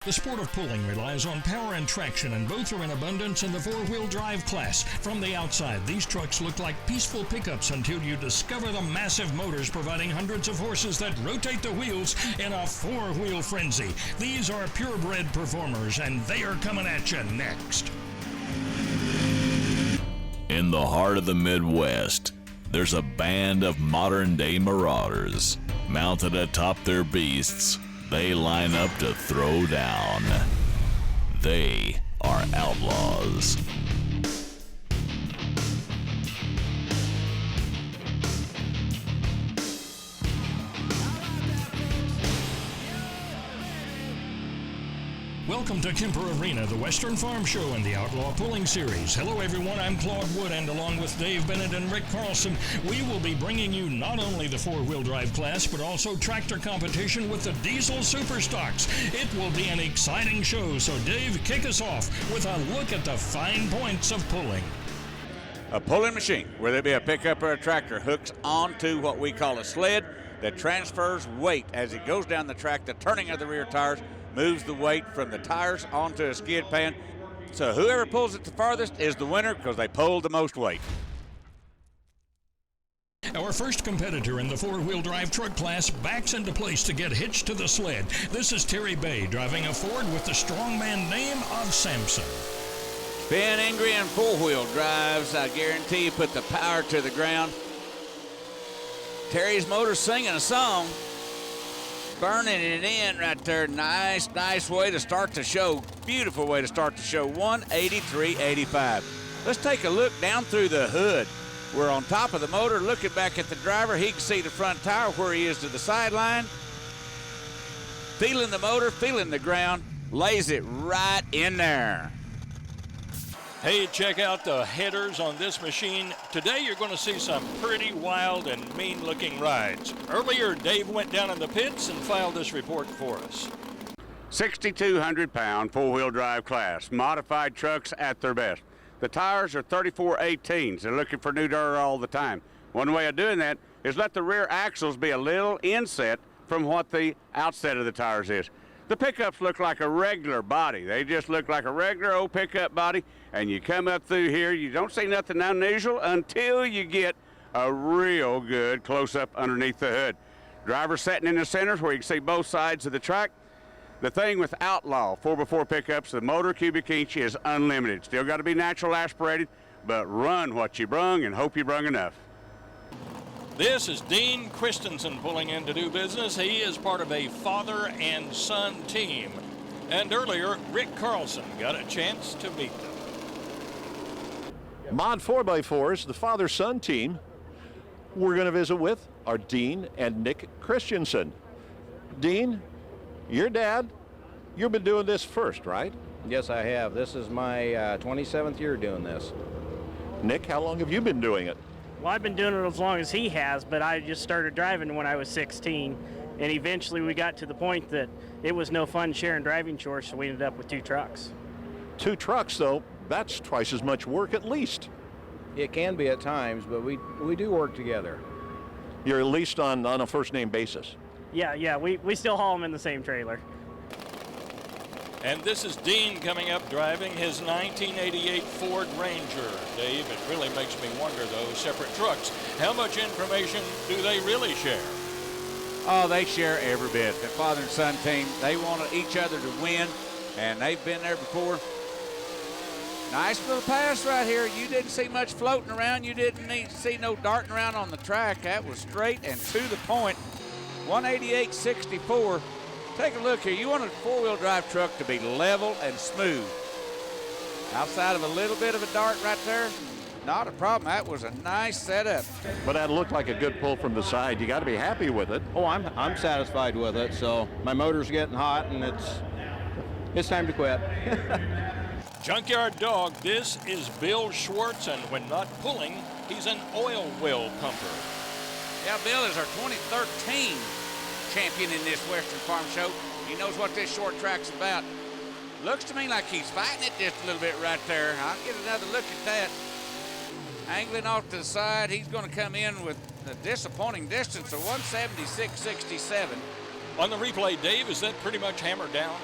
The sport of pulling relies on power and traction, and both are in abundance in the four-wheel drive class. From the outside, these trucks look like peaceful pickups until you discover the massive motors providing hundreds of horses that rotate the wheels in a four-wheel frenzy. These are purebred performers, and they are coming at you next. In the heart of the Midwest, there's a band of modern-day marauders. Mounted atop their beasts, they line up to throw down. They are outlaws. Welcome to Kemper Arena, the Western Farm Show and the Outlaw Pulling Series. Hello everyone, I'm Claude Wood, and along with Dave Bennett and Rick Carlson, we will be bringing you not only the four-wheel drive class, but also tractor competition with the diesel super stocks. It will be an exciting show, so Dave, kick us off with a look at the fine points of pulling. A pulling machine, whether it be a pickup or a tractor, hooks onto what we call a sled that transfers weight as it goes down the track. The turning of the rear tires moves the weight from the tires onto a skid pan. So whoever pulls it the farthest is the winner because they pulled the most weight. Our first competitor in the four-wheel drive truck class backs into place to get hitched to the sled. This is Terry Bay driving a Ford with the strongman name of Samson. Ben Ingrid and four-wheel drives, I guarantee you, put the power to the ground. Terry's motor's singing a song. Burning it in right there. Nice way to start the show. Beautiful way to start the show. 183.85. Let's take a look down through the hood. We're on top of the motor looking back at the driver. He can see the front tire where he is to the sideline. Feeling the motor, feeling the ground. Lays it right in there. Hey, check out the headers on this machine. Today you're going to see some pretty wild and mean-looking rides. Earlier, Dave went down in the pits and filed this report for us. 6,200-pound four-wheel drive class, modified trucks at their best. The tires are 34/18s. They're looking for new dirt all the time. One way of doing that is let the rear axles be a little inset from what the outset of the tires is. The pickups look like a regular body. They just look like a regular old pickup body, and you come up through here, you don't see nothing unusual until you get a real good close-up underneath the hood. Driver sitting in the center where you can see both sides of the track. The thing with Outlaw 4x4 pickups, the motor cubic inch is unlimited. Still got to be natural aspirated, but run what you brung and hope you brung enough. This is Dean Christensen pulling in to do business. He is part of a father and son team. And earlier, Rick Carlson got a chance to meet them. Mod 4x4s, the father-son team, we're going to visit with are Dean and Nick Christensen. Dean, your dad, you've been doing this first, right? Yes, I have. This is my 27th year doing this. Nick, how long have you been doing it? Well, I've been doing it as long as he has, but I just started driving when I was 16, and eventually we got to the point that it was no fun sharing driving chores, so we ended up with 2 trucks. 2 trucks, though, that's twice as much work at least. It can be at times, but we do work together. You're at least on a first-name basis. Yeah, we still haul them in the same trailer. And this is Dean coming up driving his 1988 Ford Ranger. Dave, it really makes me wonder, those separate trucks, how much information do they really share? Oh, they share every bit. The father and son team, they want each other to win, and they've been there before. Nice little pass right here. You didn't see much floating around. You didn't see no darting around on the track. That was straight and to the point. 188.64. Take a look here. You want a four-wheel drive truck to be level and smooth. Outside of a little bit of a dart right there, not a problem. That was a nice setup. But that looked like a good pull from the side. You got to be happy with it. Oh, I'm satisfied with it. So my motor's getting hot, and it's time to quit. Junkyard Dog, this is Bill Schwartz, and when not pulling, he's an oil well pumper. Yeah, Bill is our 2013 champion in this Western Farm Show. He knows what this short track's about. Looks to me like he's fighting it just a little bit right there. I'll get another look at that. Angling off to the side, he's going to come in with a disappointing distance of 176.67. On the replay, Dave, is that pretty much hammered down?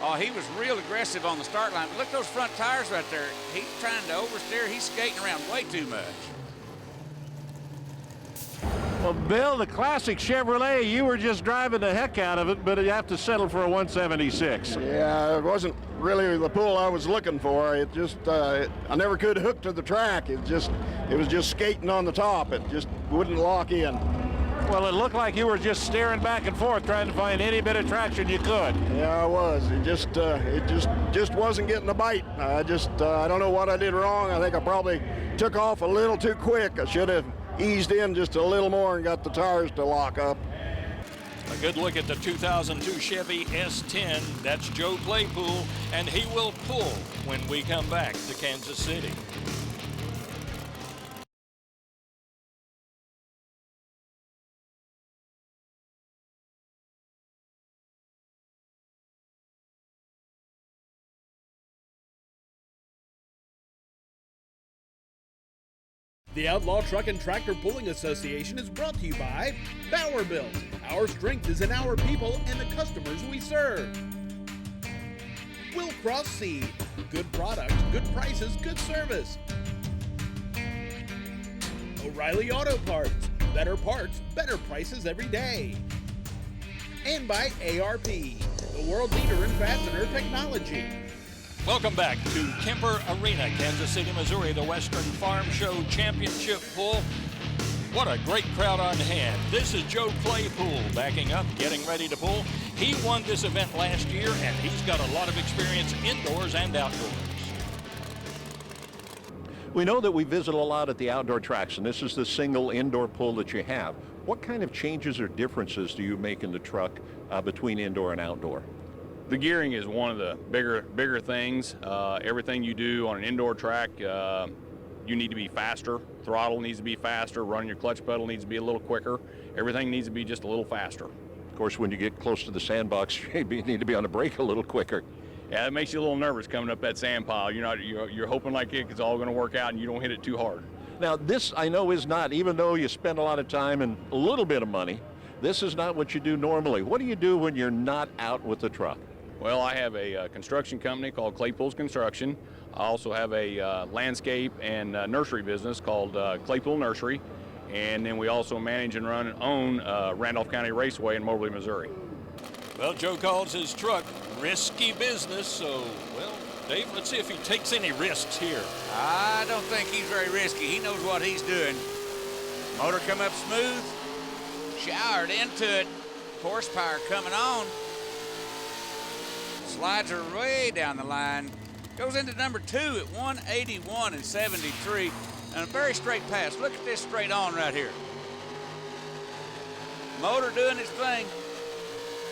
Oh, he was real aggressive on the start line. Look at those front tires right there. He's trying to oversteer. He's skating around way too much. Well, Bill, the classic Chevrolet, you were just driving the heck out of it, but you have to settle for a 176. Yeah, it wasn't really the pull I was looking for. It just, I never could hook to the track. It was just skating on the top. It just wouldn't lock in. Well, it looked like you were just staring back and forth, trying to find any bit of traction you could. Yeah, I was. It just wasn't getting a bite. I don't know what I did wrong. I think I probably took off a little too quick. I should have eased in just a little more and got the tires to lock up. A good look at the 2002 Chevy S10. That's Joe Claypool, and he will pull when we come back to Kansas City. The Outlaw Truck and Tractor Pulling Association is brought to you by Bauer Built. Our strength is in our people and the customers we serve. Will Cross Seed. Good product, good prices, good service. O'Reilly Auto Parts. Better parts, better prices every day. And by ARP, the world leader in fastener technology. Welcome back to Kemper Arena, Kansas City, Missouri, the Western Farm Show Championship Pull. What a great crowd on hand. This is Joe Claypool backing up, getting ready to pull. He won this event last year, and he's got a lot of experience indoors and outdoors. We know that we visit a lot at the outdoor tracks, and this is the single indoor pull that you have. What kind of changes or differences do you make in the truck between indoor and outdoor? The gearing is one of the bigger things. Everything you do on an indoor track, you need to be faster. Throttle needs to be faster. Running your clutch pedal needs to be a little quicker. Everything needs to be just a little faster. Of course, when you get close to the sandbox, you need to be on the brake a little quicker. Yeah, it makes you a little nervous coming up that sand pile. You're hoping like it's all going to work out and you don't hit it too hard. Now, this I know is not, even though you spend a lot of time and a little bit of money, this is not what you do normally. What do you do when you're not out with the truck? Well, I have a construction company called Claypool's Construction. I also have a landscape and nursery business called Claypool Nursery. And then we also manage and run and own Randolph County Raceway in Moberly, Missouri. Well, Joe calls his truck risky business, so, well, Dave, let's see if he takes any risks here. I don't think he's very risky. He knows what he's doing. Motor come up smooth, showered into it, horsepower coming on. Slides her way down the line. Goes into number 2 at 181 and 73. And a very straight pass. Look at this straight on right here. Motor doing his thing.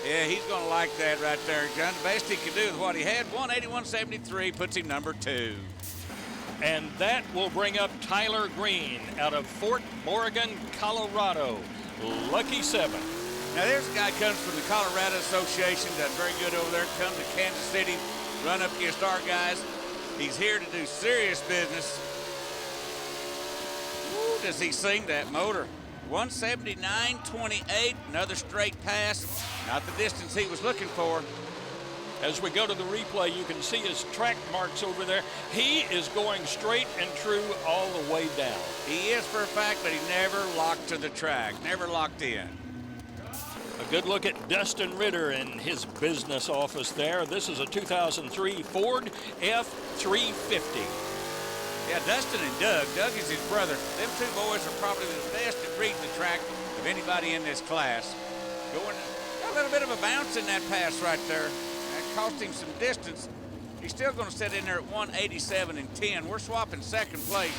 Yeah, he's going to like that right there. Done the best he could do with what he had. 181.73 puts him number 2. And that will bring up Tyler Green out of Fort Morgan, Colorado. Lucky 7. Now there's a guy comes from the Colorado Association, done very good over there, come to Kansas City, run up against our guys. He's here to do serious business. Ooh, does he sing that motor? 179.28, another straight pass. Not the distance he was looking for. As we go to the replay, you can see his track marks over there. He is going straight and true all the way down. He is for a fact, but he never locked to the track, never locked in. A good look at Dustin Ritter in his business office there. This is a 2003 Ford F-350. Yeah, Dustin and Doug. Doug is his brother. Them two boys are probably the best at reading the track of anybody in this class. Got a little bit of a bounce in that pass right there. That cost him some distance. He's still going to sit in there at 187 and 10. We're swapping second place.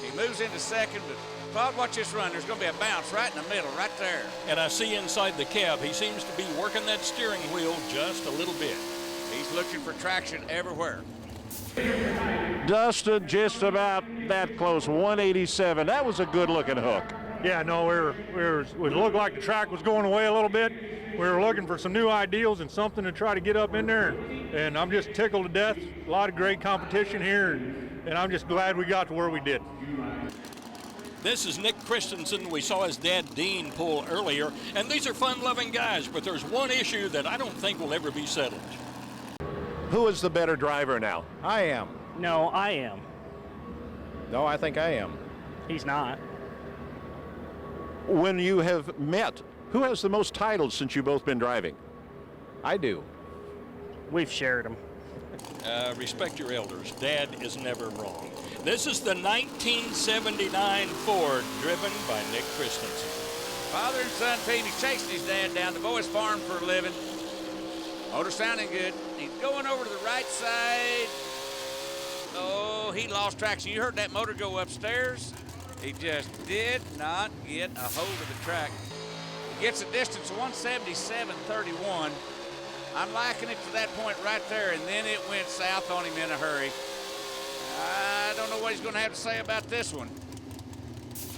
He moves into second, but Claude, watch this run. There's going to be a bounce right in the middle, right there. And I see inside the cab, he seems to be working that steering wheel just a little bit. He's looking for traction everywhere. Dustin just about that close, 187. That was a good-looking hook. Yeah, no, it looked like the track was going away a little bit. We were looking for some new ideals and something to try to get up in there, and I'm just tickled to death. A lot of great competition here, and I'm just glad we got to where we did. This is Nick Christensen. We saw his dad, Dean, pull earlier, and these are fun-loving guys, but there's one issue that I don't think will ever be settled. Who is the better driver now? I am. No, I am. No, I think I am. He's not. When you have met, who has the most titles since you've both been driving? I do. We've shared them. Respect your elders. Dad is never wrong. This is the 1979 Ford driven by Nick Christensen. Father and son team. He's chasing his dad down. The boys farm for a living. Motor sounding good. He's going over to the right side. Oh, he lost traction. You heard that motor go upstairs? He just did not get a hold of the track. He gets a distance of 177.31. I'm liking it to that point right there, and then it went south on him in a hurry. I don't know what he's going to have to say about this one.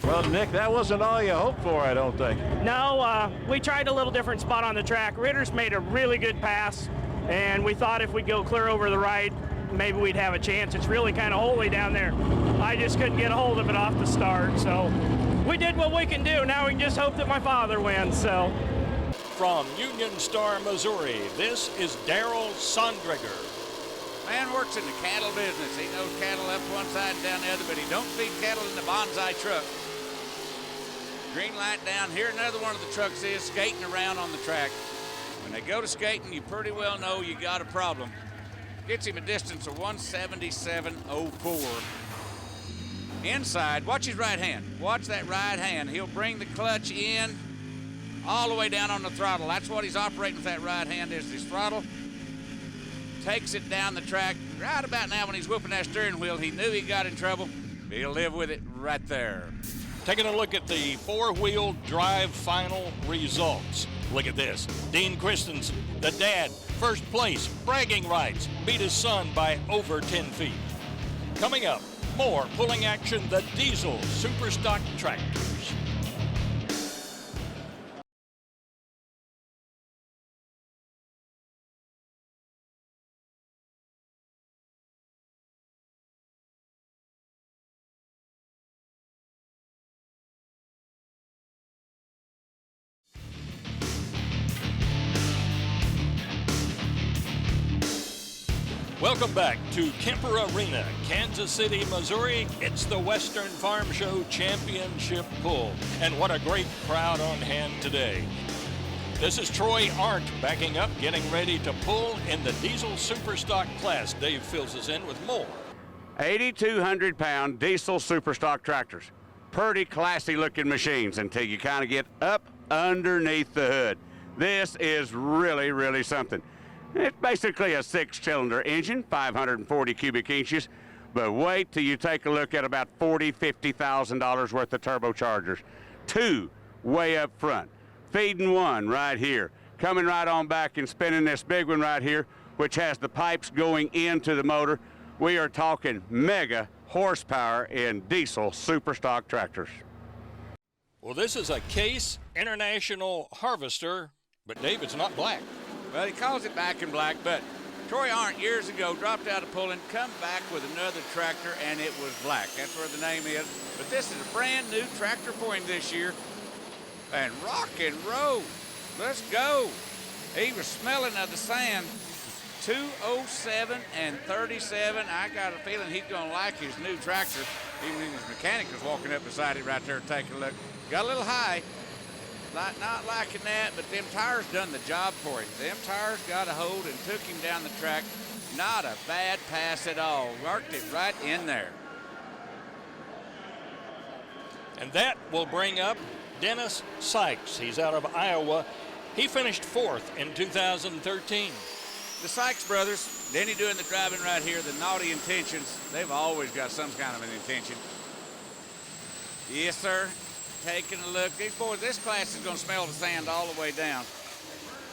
Well, Nick, that wasn't all you hoped for, I don't think. No, we tried a little different spot on the track. Ritter's made a really good pass, and we thought if we go clear over the right, maybe we'd have a chance. It's really kind of holy down there. I just couldn't get a hold of it off the start, so we did what we can do. Now we can just hope that my father wins, so. From Union Star, Missouri, this is Daryl Sondriger. Man works in the cattle business. He knows cattle up one side and down the other, but he don't feed cattle in the bonsai truck. Green light down. Here another one of the trucks is skating around on the track. When they go to skating, you pretty well know you got a problem. Gets him a distance of 177.04. Inside, watch his right hand. Watch that right hand. He'll bring the clutch in all the way down on the throttle. That's what he's operating with that right hand, is his throttle. Takes it down the track. Right about now when he's whooping that steering wheel, he knew he got in trouble. He'll live with it right there. Taking a look at the four-wheel drive final results. Look at this. Dean Christensen, the dad, first place, bragging rights, beat his son by over 10 feet. Coming up, more pulling action, the Diesel Superstock Tractors. Welcome back to Kemper Arena, Kansas City, Missouri. It's the Western Farm Show Championship Pull. And what a great crowd on hand today. This is Troy Arndt backing up, getting ready to pull in the Diesel Superstock class. Dave fills us in with more. 8,200-pound Diesel Superstock tractors. Pretty classy looking machines until you kind of get up underneath the hood. This is really, really something. It's basically a 6-cylinder engine, 540 cubic inches, but wait till you take a look at about $40,000-$50,000 worth of turbochargers. 2 way up front, feeding 1 right here, coming right on back and spinning this big one right here, which has the pipes going into the motor. We are talking mega horsepower in Diesel Superstock tractors. Well, this is a Case International Harvester, but Dave, it's not black. Well, he calls it back in black, but Troy Arndt years ago dropped out of pulling, come back with another tractor, and it was black. That's where the name is. But this is a brand new tractor for him this year. And rock and roll. Let's go. He was smelling of the sand. 207 and 37. I got a feeling he's going to like his new tractor. Even his mechanic was walking up beside him right there taking a look. Got a little high. Not liking that, but them tires done the job for him. Them tires got a hold and took him down the track. Not a bad pass at all. Worked it right in there. And that will bring up Dennis Sykes. He's out of Iowa. He finished 4th in 2013. The Sykes brothers, Denny doing the driving right here, the naughty intentions. They've always got some kind of an intention. Yes, sir. Taking a look. These boys, this class is going to smell the sand all the way down.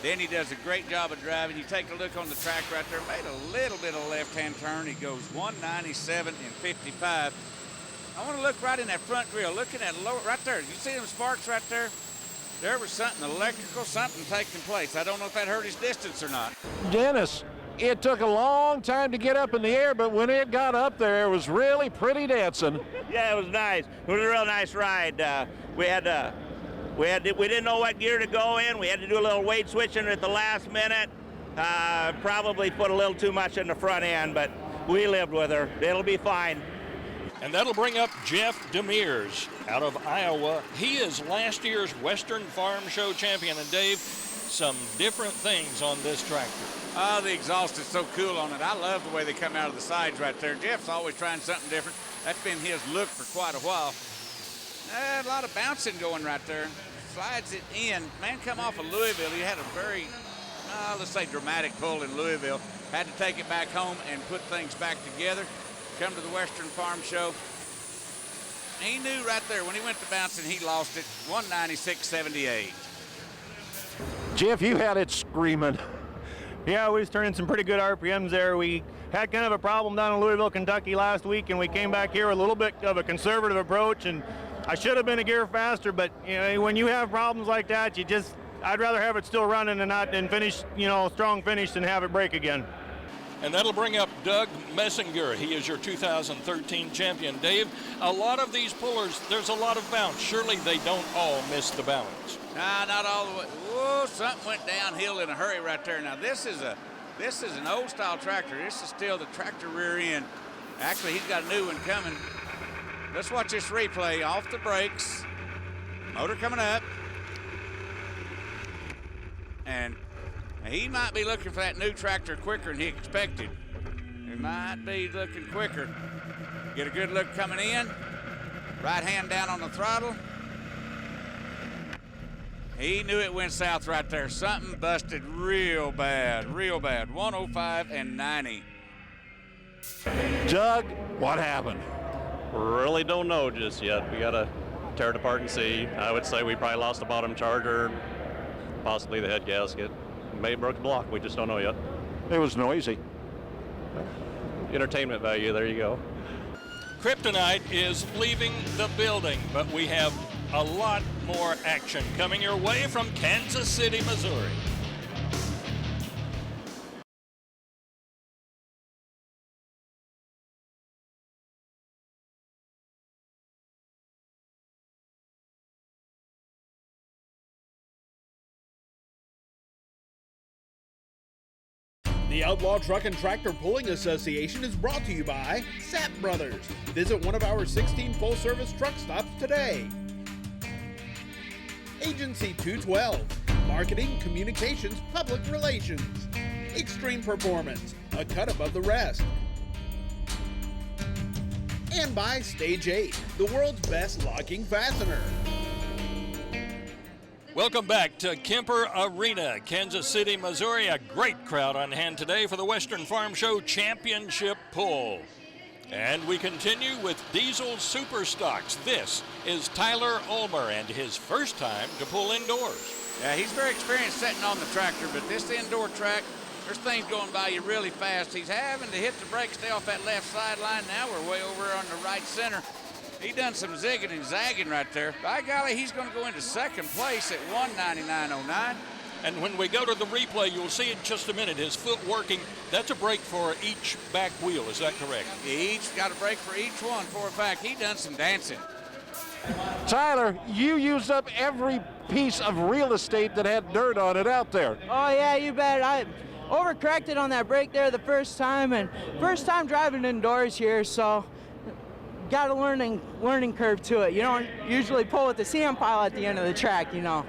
Denny does a great job of driving. You take a look on the track right there. Made a little bit of a left-hand turn. He goes 197 and 55. I want to look right in that front grill. Looking at lower, right there. You see them sparks right there? There was something electrical, something taking place. I don't know if that hurt his distance or not. Dennis, it took a long time to get up in the air, but when it got up there, it was really pretty dancing. Yeah, it was nice. It was a real nice ride. We didn't know what gear to go in. We had to do a little weight switching at the last minute, Probably put a little too much in the front end, but we lived with her. It'll be fine. And that'll bring up Jeff Demers out of Iowa. He is last year's Western Farm Show champion. And Dave, some different things on this tractor. Oh, the exhaust is so cool on it. I love the way they come out of the sides right there. Jeff's always trying something different. That's been his look for quite a while. A lot of bouncing going right there. Slides it in. Man come off of Louisville. He had a very, let's say, dramatic pull in Louisville. Had to take it back home and put things back together. Come to the Western Farm Show. He knew right there when he went to bouncing, he lost it. 196.78. Jeff, you had it screaming. Yeah, we was turning some pretty good RPMs there. We had kind of a problem down in Louisville, Kentucky last week, and we came back here with a little bit of a conservative approach, and I should have been a gear faster, but you know, when you have problems like that, I'd rather have it still running and finish, strong finish than have it break again. And that'll bring up Doug Messinger. He is your 2013 champion. Dave, a lot of these pullers, there's a lot of bounce. Surely they don't all miss the balance. Nah, not all the way. Whoa, something went downhill in a hurry right there. Now this is an old style tractor. This is still the tractor rear end. Actually, he's got a new one coming. Let's watch this replay. Off the brakes. Motor coming up. And he might be looking for that new tractor quicker than he expected. He might be looking quicker. Get a good look coming in. Right hand down on the throttle. He knew it went south right there. Something busted real bad, real bad. 105 and 90. Doug, what happened? Really don't know just yet. We got to tear it apart and see. I would say we probably lost the bottom charger, possibly the head gasket. May have broke the block. We just don't know yet. It was noisy. Entertainment value, there you go. Kryptonite is leaving the building, but we have a lot more action coming your way from Kansas City, Missouri. The Outlaw Truck and Tractor Pulling Association is brought to you by Sapp Brothers. Visit one of our 16 full-service truck stops today. Agency 212, Marketing, Communications, Public Relations. Extreme Performance, a cut above the rest. And by Stage 8, the world's best locking fastener. Welcome back to Kemper Arena, Kansas City, Missouri. A great crowd on hand today for the Western Farm Show Championship Pull. And we continue with Diesel Super Stocks. This is Tyler Ulmer and his first time to pull indoors. Yeah, he's very experienced setting on the tractor, but this indoor track, there's things going by you really fast. He's having to hit the brakes, stay off that left sideline. Now we're way over on the right center. He done some zigging and zagging right there. By golly, he's going to go into second place at 199.09. And when we go to the replay, you'll see in just a minute his foot working. That's a brake for each back wheel, is that correct? Each got a brake for each one for a fact. He done some dancing. Tyler, you used up every piece of real estate that had dirt on it out there. Oh yeah, you bet. I overcorrected on that brake there the first time, and first time driving indoors here, so got a learning curve to it. You don't usually pull with the CM pile at the end of the track, you know.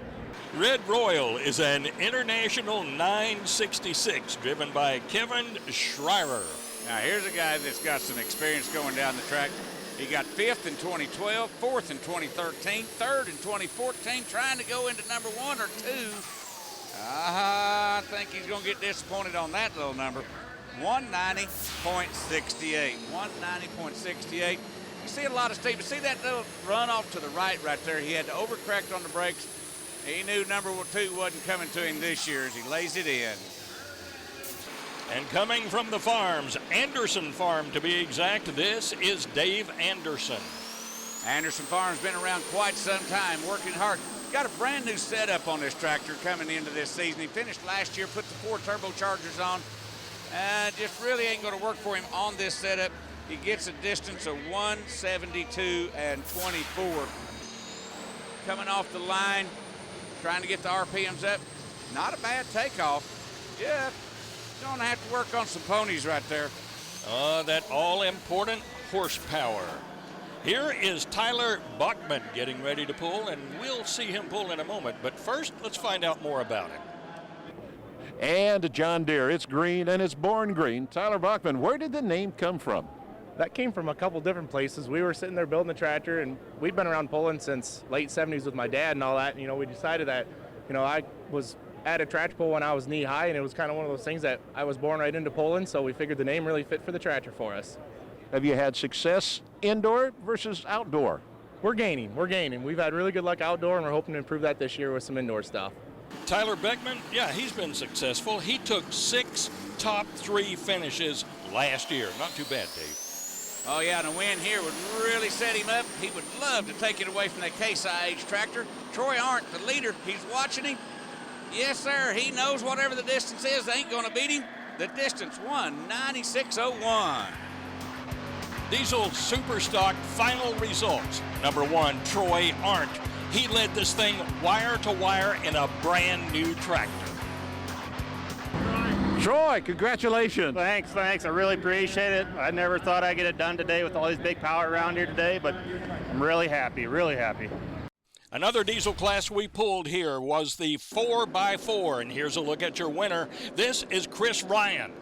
Red Royal is an International 966 driven by Kevin Schreier. Now here's a guy that's got some experience going down the track. He got 5th in 2012, 4th in 2013, 3rd in 2014, trying to go into number 1 or 2. I think he's going to get disappointed on that little number. 190.68. 190.68. You see a lot of steep. See that little run off to the right there? He had to overcorrect on the brakes. He knew number 2 wasn't coming to him this year as he lays it in. And coming from the farms, Anderson Farm to be exact, this is Dave Anderson. Anderson Farm's been around quite some time, working hard. Got a brand new setup on this tractor coming into this season. He finished last year, put the 4 turbochargers on. Just really ain't going to work for him on this setup. He gets a distance of 172 and 24. Coming off the line, trying to get the RPMs up. Not a bad takeoff. Yeah, Gonna have to work on some ponies right there. That all-important horsepower. Here is Tyler Bachman getting ready to pull, and we'll see him pull in a moment. But first, let's find out more about it. And John Deere, it's green and it's born green. Tyler Bachman, where did the name come from? That came from a couple different places. We were sitting there building the tractor, and we'd been around pulling since late 70s with my dad and all that. And, we decided that, I was at a tractor pull when I was knee high, and it was kind of one of those things that I was born right into pulling, so we figured the name really fit for the tractor for us. Have you had success indoor versus outdoor? We're gaining. We've had really good luck outdoor, and we're hoping to improve that this year with some indoor stuff. Tyler Beckman, yeah, he's been successful. He took 6 top 3 finishes last year. Not too bad, Dave. Oh, yeah, and a win here would really set him up. He would love to take it away from that Case IH tractor. Troy Arndt, the leader, he's watching him. Yes, sir, he knows whatever the distance is, they ain't going to beat him. The distance, 1:96.01. Diesel Superstock final results. Number 1, Troy Arndt. He led this thing wire to wire in a brand new tractor. Troy, congratulations. Thanks. I really appreciate it. I never thought I'd get it done today with all these big power around here today, but I'm really happy. Another diesel class we pulled here was the 4x4, and here's a look at your winner. This is Chris Ryan.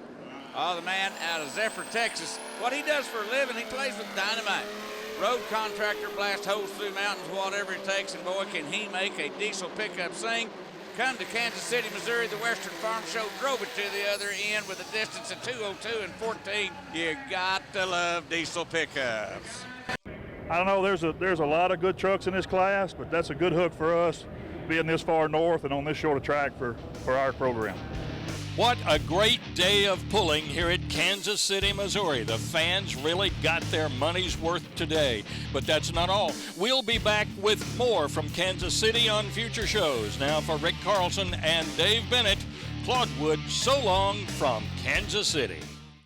Oh, the man out of Zephyr, Texas. What he does for a living, he plays with dynamite. Road contractor, blast holes through mountains, whatever it takes, and boy, can he make a diesel pickup sing. Come to Kansas City, Missouri, the Western Farm Show, drove it to the other end with a distance of 2:02 and 14. You got to love diesel pickups. I don't know, there's a lot of good trucks in this class, but that's a good hook for us, being this far north and on this short of track for our program. What a great day of pulling here at Kansas City, Missouri. The fans really got their money's worth today. But that's not all. We'll be back with more from Kansas City on future shows. Now for Rick Carlson and Dave Bennett, Claude Wood, so long from Kansas City.